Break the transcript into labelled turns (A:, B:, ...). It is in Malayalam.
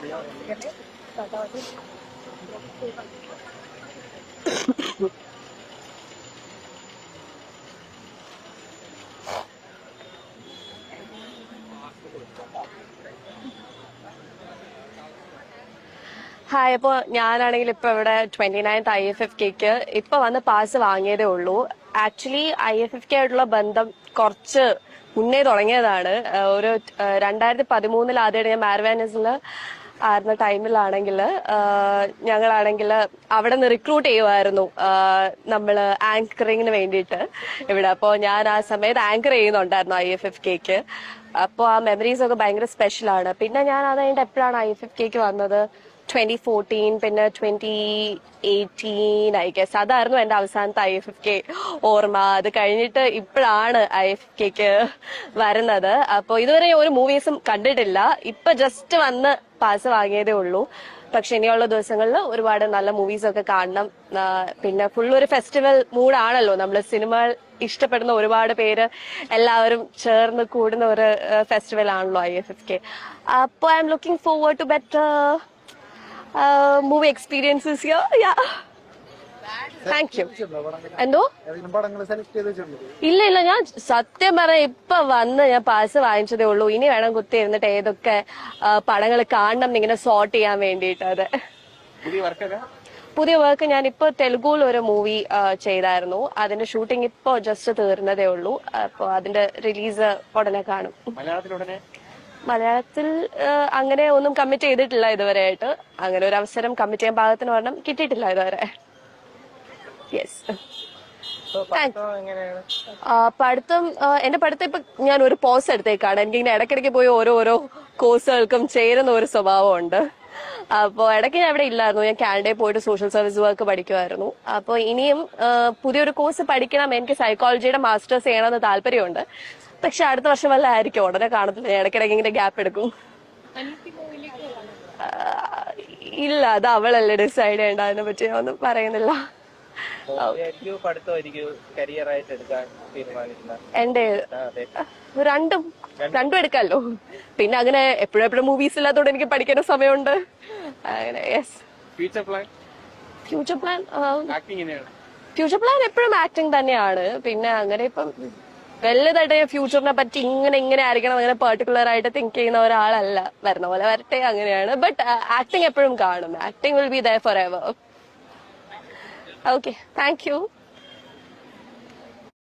A: ഹായ്, അപ്പോൾ ഞാനാണെങ്കിൽ ഇപ്പൊ ഇവിടെ 29th IFFK ഇപ്പൊ വന്ന് പാസ് വാങ്ങിയതേ ഉള്ളൂ. ആക്ച്വലി IFFK ആയിട്ടുള്ള ബന്ധം കുറച്ച് മുന്നേ തുടങ്ങിയതാണ്. ഒരു 2013 ആദ്യമായിട്ട് ഞാൻ മാർവാനസിൽ ആയിരുന്ന ടൈമിലാണെങ്കിൽ ഞങ്ങളാണെങ്കിൽ അവിടെ നിന്ന് റിക്രൂട്ട് ചെയ്യുമായിരുന്നു നമ്മള് ആങ്കറിങ്ങിന് വേണ്ടിയിട്ട് ഇവിടെ. അപ്പോൾ ഞാൻ ആ സമയത്ത് ആങ്കർ ചെയ്യുന്നുണ്ടായിരുന്നു IFFK. അപ്പോൾ ആ മെമ്മറീസ് ഒക്കെ ഭയങ്കര സ്പെഷ്യലാണ്. പിന്നെ ഞാൻ അത് കഴിഞ്ഞിട്ട് എപ്പോഴാണ് IFFK വന്നത്, 2014, പിന്നെ 2018 ഐ ഗസ്. അതായിരുന്നു എന്റെ അവസാനത്തെ IFFK ഓർമ്മ. അത് കഴിഞ്ഞിട്ട് ഇപ്പോഴാണ് IFFK വരുന്നത്. അപ്പോൾ ഇതുവരെ ഒരു മൂവീസും കണ്ടിട്ടില്ല. ഇപ്പൊ ജസ്റ്റ് വന്ന് പാസ് വാങ്ങിയതേ ഉള്ളൂ. പക്ഷെ ഇനിയുള്ള ദിവസങ്ങളിൽ ഒരുപാട് നല്ല മൂവീസ് ഒക്കെ കാണണം. പിന്നെ ഫുൾ ഒരു ഫെസ്റ്റിവൽ മൂഡാണല്ലോ. നമ്മൾ സിനിമ ഇഷ്ടപ്പെടുന്ന ഒരുപാട് പേര് എല്ലാവരും ചേർന്ന് കൂടുന്ന ഒരു ഫെസ്റ്റിവൽ ആണല്ലോ IFFK. അപ്പോൾ I am looking forward to better movie experiences here. Yeah, thank you. എന്തോ? ഇല്ല, ഞാൻ സത്യം പറഞ്ഞ ഇപ്പൊ വന്ന് ഞാൻ പാസ് വാങ്ങിച്ചതേ ഉള്ളൂ. ഇനി വേണം കുത്തിയിരുന്നിട്ട് ഏതൊക്കെ പടങ്ങൾ കാണണം എന്നിങ്ങനെ സോർട്ട് ചെയ്യാൻ വേണ്ടിയിട്ട്. അതെ, പുതിയ വർക്ക് ഞാൻ ഇപ്പൊ തെലുഗുവിൽ ഒരു മൂവി ചെയ്തായിരുന്നു. അതിന്റെ ഷൂട്ടിംഗ് ഇപ്പൊ ജസ്റ്റ് തീർന്നതേ ഉള്ളൂ. അപ്പൊ അതിന്റെ റിലീസ് ഉടനെ കാണും. മലയാളത്തിൽ അങ്ങനെ ഒന്നും കമ്മിറ്റ് ചെയ്തിട്ടില്ല ഇതുവരെയായിട്ട്. അങ്ങനെ ഒരു അവസരം കമ്മിറ്റ് ചെയ്യാൻ പാകത്തിന് ഒരെണ്ണം കിട്ടിയിട്ടില്ല ഇതുവരെ. യെസ്. പഠിത്തം, എന്റെ പഠിത്തം ഇപ്പൊ ഞാൻ ഒരു പോസ് എടുത്തേക്കാണ്. എനിക്കിങ്ങനെ ഇടയ്ക്കിടയ്ക്ക് പോയി ഓരോ കോഴ്സുകൾക്കും ചേരുന്ന ഒരു സ്വഭാവമുണ്ട്. അപ്പോൾ ഇടയ്ക്ക് ഞാൻ ഇവിടെ ഇല്ലായിരുന്നു. ഞാൻ കാനഡയിൽ പോയിട്ട് സോഷ്യൽ സർവീസ് വർക്ക് പഠിക്കുമായിരുന്നു. അപ്പോൾ ഇനിയും പുതിയൊരു കോഴ്സ് പഠിക്കണം. എനിക്ക് സൈക്കോളജിയുടെ മാസ്റ്റേഴ്സ് ചെയ്യണമെന്ന് താല്പര്യമുണ്ട്. പക്ഷെ അടുത്ത വർഷം വല്ല ആയിരിക്കും, ഉടനെ കാണത്തില്ല. ഇടയ്ക്കിടയ്ക്ക് ഇങ്ങനെ ഗ്യാപ്പ് എടുക്കും. ഇല്ല, അത് അവളല്ലേ ഡിസൈഡ് ചെയ്യേണ്ട. അതിനെ പറ്റി ഞാൻ ഒന്നും പറയുന്നില്ല. എന്റെ രണ്ടും എടുക്കാമല്ലോ. പിന്നെ അങ്ങനെ എപ്പോഴും മൂവീസ് ഇല്ലാത്തതുകൊണ്ട് എനിക്ക് പഠിക്കേണ്ട സമയമുണ്ട്. അങ്ങനെ. യെസ്. ഫ്യൂച്ചർ പ്ലാൻ എപ്പോഴും ആക്ടിങ് തന്നെയാണ്. പിന്നെ അങ്ങനെ ഇപ്പം വലുതായിട്ട് ഫ്യൂച്ചറിനെ പറ്റി ഇങ്ങനെ ആയിരിക്കണം അങ്ങനെ പെർട്ടിക്കുലർ ആയിട്ട് തിങ്ക് ചെയ്യുന്ന ഒരാളല്ല. വരുന്ന പോലെ വരട്ടെ, അങ്ങനെയാണ്. ബട്ട് ആക്ടിങ് എപ്പോഴും കാണും. Acting will be there for ever. Okay, thank U.